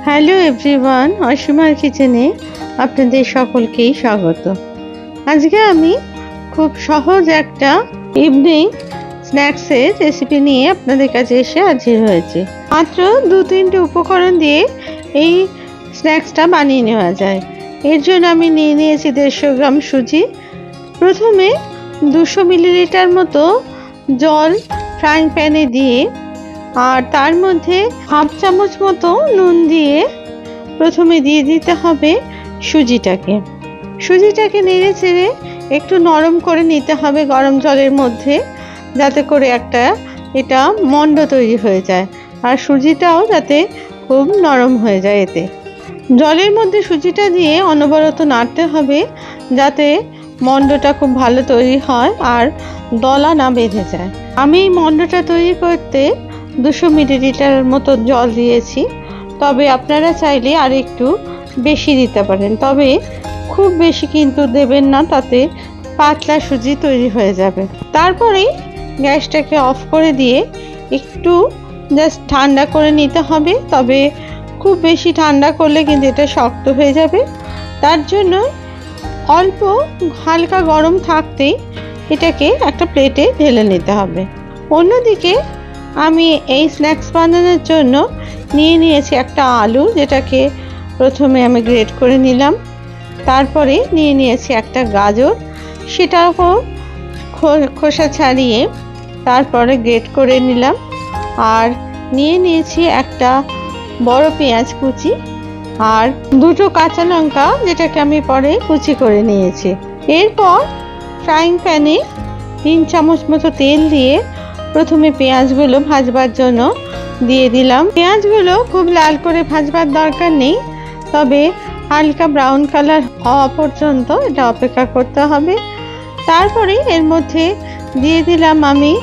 Hello everyone, অসীমার কিচেনে আপনাদের সকলকেই স্বাগত। আজকে আমি খুব সহজ একটা ইভিনিং স্ন্যাক্সের রেসিপি নিয়ে আপনাদের কাছে এসে হাজির হয়েছি। মাত্র 2-3টে উপকরণ দিয়ে এই স্ন্যাক্সটা বানিয়ে নেওয়া যায়। এর জন্য আমি নিয়ে নিয়েছি 150 গ্রাম সুজি। প্রথমে 200 মিলিলিটার মতো জল ফ্রাইং প্যানে দিয়ে আর তার মধ্যে হাফ চামচ মতো নুন দিয়ে প্রথমে দিয়ে দিতে হবে সুজিটাকে নেড়ে চেড়ে একটু নরম করে নিতে হবে গরম জলের মধ্যে, যাতে করে এটা মন্ড তৈরি হয়ে যায় আর সুজিটাও যাতে খুব নরম হয়ে যায়। এতে জলের মধ্যে সুজিটা দিয়ে অনবরত নাড়তে হবে যাতে মন্ডটা খুব ভালো তৈরি হয় আর দলা না বেঁধে যায়। আমি এই মন্ডটা তৈরি করতে 200 মিলিলিটার মতো জল দিয়েছি, তবে আপনারা চাইলে আর একটু বেশি দিতে পারেন, তবে খুব বেশি কিন্তু দেবেন না, তাতে পাতলা সুজি তৈরি হয়ে যাবে। তারপরে গ্যাসটাকে অফ করে দিয়ে একটু জাস্ট ঠান্ডা করে নিতে হবে, তবে খুব বেশি ঠান্ডা করলে কিন্তু এটা শক্ত হয়ে যাবে। তার জন্য অল্প হালকা গরম থাকতেই এটাকে একটা প্লেটে ঢেলে নিতে হবে। অন্যদিকে আমি এই স্ন্যাক্স বানানোর জন্য নিয়ে নিয়েছি একটা আলু, যেটাকে প্রথমে আমি গ্রেট করে নিলাম। তারপরে নিয়ে নিয়েছি একটা গাজর, সেটাও খোসা ছাড়িয়ে তারপরে গ্রেট করে নিলাম। আর নিয়ে নিয়েছি একটা বড় পেঁয়াজ কুচি আর 2টো কাঁচা লঙ্কা, যেটাকে আমি পরে কুচি করে নিয়েছি। এরপর ফ্রাইং প্যানে 3 চামচ মতো তেল দিয়ে প্রথমে পেঁয়াজগুলো ভাজবার জন্য দিয়ে দিলাম। পেঁয়াজগুলো খুব লাল করে ভাজবার দরকার নেই, তবে হালকা ব্রাউন কালার হওয়া পর্যন্ত এটা অপেক্ষা করতে হবে। তারপরে এর মধ্যে দিয়ে দিলাম আমি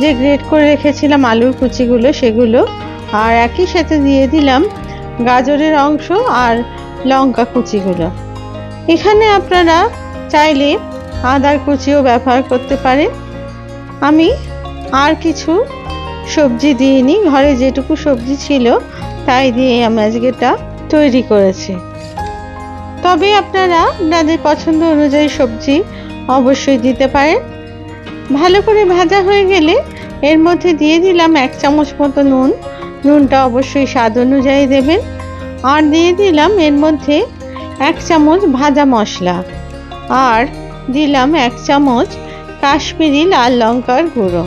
যে গ্রেট করে রেখেছিলাম আলুর কুচিগুলো, সেগুলো, আর একই সাথে দিয়ে দিলাম গাজরের অংশ আর লঙ্কা কুচিগুলো। এখানে আপনারা চাইলে আদার কুচিও ব্যবহার করতে পারেন। আমি আর কিছু সবজি দিইনি, ঘরে যেটুকু সবজি ছিল তাই দিয়ে আমি আজকে এটা তৈরি করেছি। তবে আপনারা আপনাদের পছন্দ অনুযায়ী সবজি অবশ্যই দিতে পারেন। ভালো করে ভাজা হয়ে গেলে এর মধ্যে দিয়ে দিলাম 1 চামচ মতো নুন, নুনটা অবশ্যই স্বাদ অনুযায়ী দেবেন। আর দিয়ে দিলাম এর মধ্যে 1 চামচ ভাজা মশলা, আর দিলাম 1 চামচ কাশ্মীরি লাল লঙ্কার গুঁড়ো।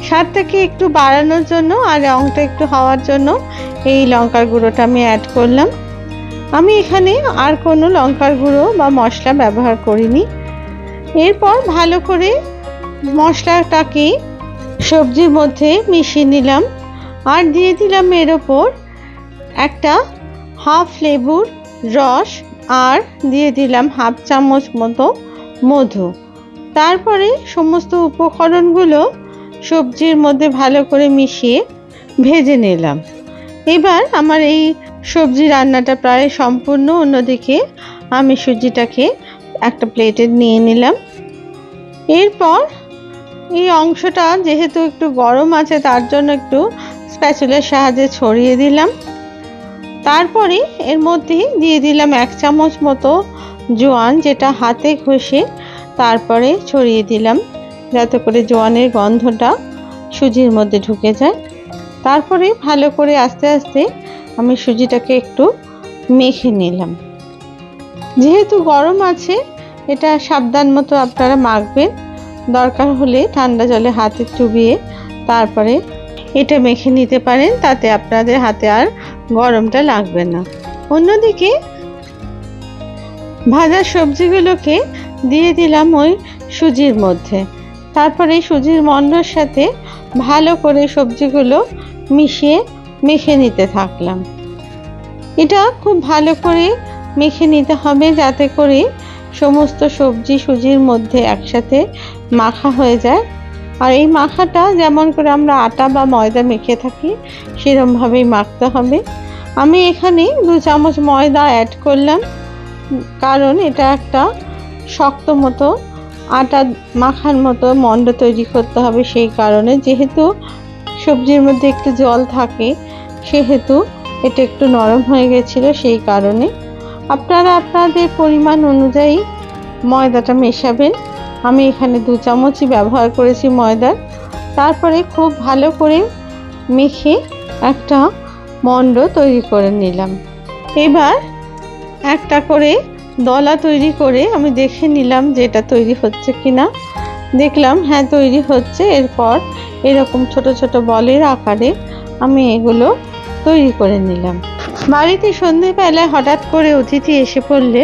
স্বাদটাকে একটু বাড়ানোর জন্য আর রঙটা একটু হওয়ার জন্য এই লঙ্কার গুঁড়োটা আমি অ্যাড করলাম। আমি এখানে আর কোনো লঙ্কার গুঁড়ো বা মশলা ব্যবহার করিনি। এরপর ভালো করে মশলাটাকে সবজির মধ্যে মিশিয়ে নিলাম আর দিয়ে দিলাম এর ওপর একটা হাফ লেবুর রস আর দিয়ে দিলাম হাফ চামচ মতো মধু। তারপরে সমস্ত উপকরণগুলো সবজির মধ্যে ভালো করে মিশিয়ে ভেজে নিলাম। এবার আমার এই সবজি রান্নাটা প্রায় সম্পূর্ণ। অন্যদিকে আমি সুজিটাকে একটা প্লেটে নিয়ে নিলাম। এরপর এই অংশটা যেহেতু একটু গরম আছে, তার জন্য একটু স্প্যাচুলার সাহায্যে ছড়িয়ে দিলাম। তারপরে এর মধ্যে দিয়ে দিলাম 1 চামচ মতো জোয়ান, যেটা হাতে ঘষে তারপরে ছড়িয়ে দিলাম, যাতে করে জোয়ানের গন্ধটা সুজির মধ্যে ঢুকে যায়। তারপরে ভালো করে আস্তে আস্তে আমি সুজিটাকে একটু মেখে নিলাম। যেহেতু গরম আছে, এটা সাবধান মতো আপনারা মাখবেন। দরকার হলে ঠান্ডা জলে হাতে চুবিয়ে তারপরে এটা মেখে নিতে পারেন, তাতে আপনাদের হাতে আর গরমটা লাগবে না। অন্যদিকে ভাজা সবজিগুলোকে দিয়ে দিলাম ওই সুজির মধ্যে। তারপরে সুজির মন্ডর সাথে ভালো করে সবজিগুলো মিশিয়ে মেখে নিতে থাকলাম। এটা খুব ভালো করে মেখে নিতে হবে, যাতে করে সমস্ত সবজি সুজির মধ্যে একসাথে মাখা হয়ে যায়। আর এই মাখাটা যেমন করে আমরা আটা বা ময়দা মেখে থাকি সেরকমভাবেই মাখতে হবে। আমি এখানে 2 চামচ ময়দা অ্যাড করলাম, কারণ এটা একটা শক্ত মতো আটা মাখার মতো মন্ড তৈরি করতে হবে। সেই কারণে, যেহেতু সবজির মধ্যে একটু জল থাকে, সেহেতু এটা একটু নরম হয়ে গেছিল, সেই কারণে। আপনারা আপনাদের পরিমাণ অনুযায়ী ময়দাটা মেশাবেন। আমি এখানে 2 চামচই ব্যবহার করেছি ময়দার। তারপরে খুব ভালো করে মেখে একটা মণ্ড তৈরি করে নিলাম। এবার একটা করে দলা তৈরি করে আমি দেখে নিলাম যে এটা তৈরি হচ্ছে কিনা। দেখলাম হ্যাঁ তৈরি হচ্ছে। এরপর এরকম ছোট ছোট বলের আকারে আমি এগুলো তৈরি করে নিলাম। বাড়িতে সন্ধেবেলায় হঠাৎ করে অতিথি এসে পড়লে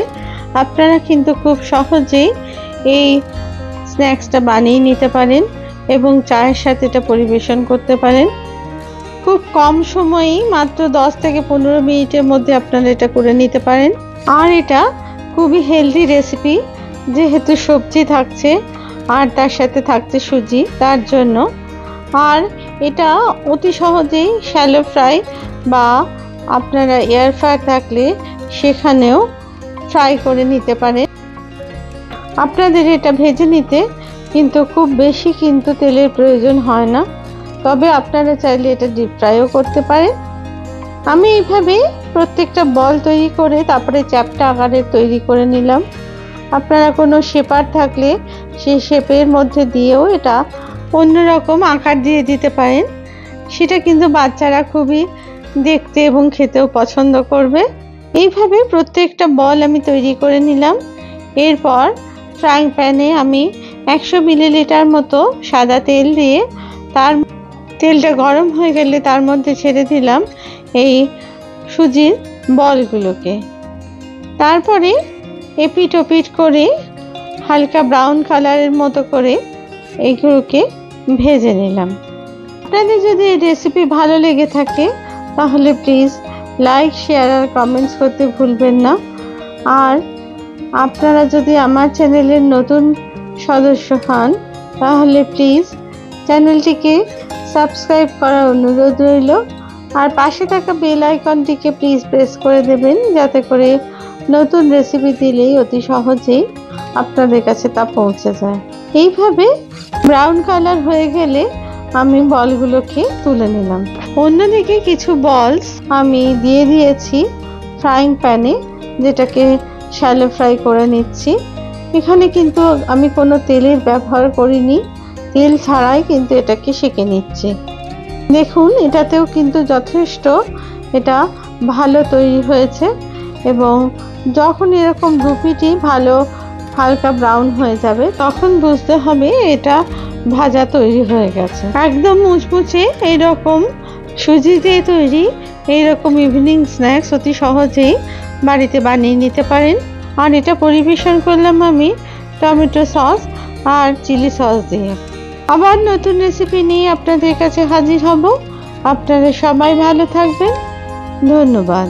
আপনারা কিন্তু খুব সহজেই এই স্ন্যাক্সটা বানিয়ে নিতে পারেন এবং চায়ের সাথে এটা পরিবেশন করতে পারেন। খুব কম সময়েই মাত্র 10 থেকে 15 মিনিটের মধ্যে আপনারা এটা করে নিতে পারেন। আর এটা খুবই হেলদি রেসিপি, যেহেতু সবজি থাকছে আর তার সাথে থাকছে সুজি, তার জন্য। আর এটা অতি সহজেই শ্যালো ফ্রাই বা আপনারা এয়ার ফ্রায়ার থাকলে সেখানেও ফ্রাই করে নিতে পারেন। আপনাদের এটা ভেজে নিতে কিন্তু খুব বেশি কিন্তু তেলের প্রয়োজন হয় না, তবে আপনারা চাইলে এটা ডিপ ফ্রাইও করতে পারেন। আমি এইভাবে প্রত্যেকটা বল তৈরি করে তারপরে চ্যাপ্টা আকারের তৈরি করে নিলাম। আপনারা কোনো শেপার থাকলে সেই শেপের মধ্যে দিয়েও এটা অন্যরকম আকার দিয়ে দিতে পারেন। সেটা কিন্তু বাচ্চারা খুবই দেখতে এবং খেতেও পছন্দ করবে। এইভাবে প্রত্যেকটা বল আমি তৈরি করে নিলাম। এরপর ফ্রাইং প্যানে আমি 100 মিলিলিটার মতো সাদা তেল দিয়ে তেলটা গরম হয়ে গেলে তার মধ্যে ছেড়ে দিলাম এই সুজির বলগুলোকে। তারপরে এপিট ওপিট করে হালকা ব্রাউন কালারের মতো করে এইগুলোকে ভেজে নিলাম। আপনাদের যদি এই রেসিপি ভালো লেগে থাকে তাহলে প্লিজ লাইক, শেয়ার আর কমেন্টস করতে ভুলবেন না। আর আপনারা যদি আমার চ্যানেলের নতুন সদস্য হন তাহলে প্লিজ চ্যানেলটিকে সাবস্ক্রাইব করার অনুরোধ রইল। আর পাশে থাকা বেল আইকনটিকে প্লিজ প্রেস করে দেবেন, যাতে করে নতুন রেসিপি দিলেই অতি সহজেই আপনাদের কাছে তা পৌঁছে যায়। এইভাবে ব্রাউন কালার হয়ে গেলে আমি বলগুলোকে তুলে নিলাম। অন্যদিকে কিছু বলস আমি দিয়ে দিয়েছি ফ্রাইং প্যানে, যেটাকে শ্যালো ফ্রাই করে নিচ্ছি। এখানে কিন্তু আমি কোনো তেলের ব্যবহার করিনি, তেল ছাড়াই কিন্তু এটাকে সেঁকে নিচ্ছি। দেখুন এটাতেও কিন্তু যথেষ্ট এটা ভালো তৈরি হয়েছে। এবং যখন এরকম দুপিটি ভালো হালকা ব্রাউন হয়ে যাবে তখন বুঝতে হবে এটা ভাজা তৈরি হয়ে গেছে। একদম মুচমুচে এইরকম সুজি দিয়ে তৈরি এইরকম ইভিনিং স্ন্যাক্স অতি সহজেই বাড়িতে বানিয়ে নিতে পারেন। আর এটা পরিবেশন করলাম আমি টমেটো সস আর চিলি সস দিয়ে। আবার নতুন রেসিপি নিয়ে আপনাদের কাছে হাজির হব। আপনারা সবাই ভালো থাকবেন। ধন্যবাদ।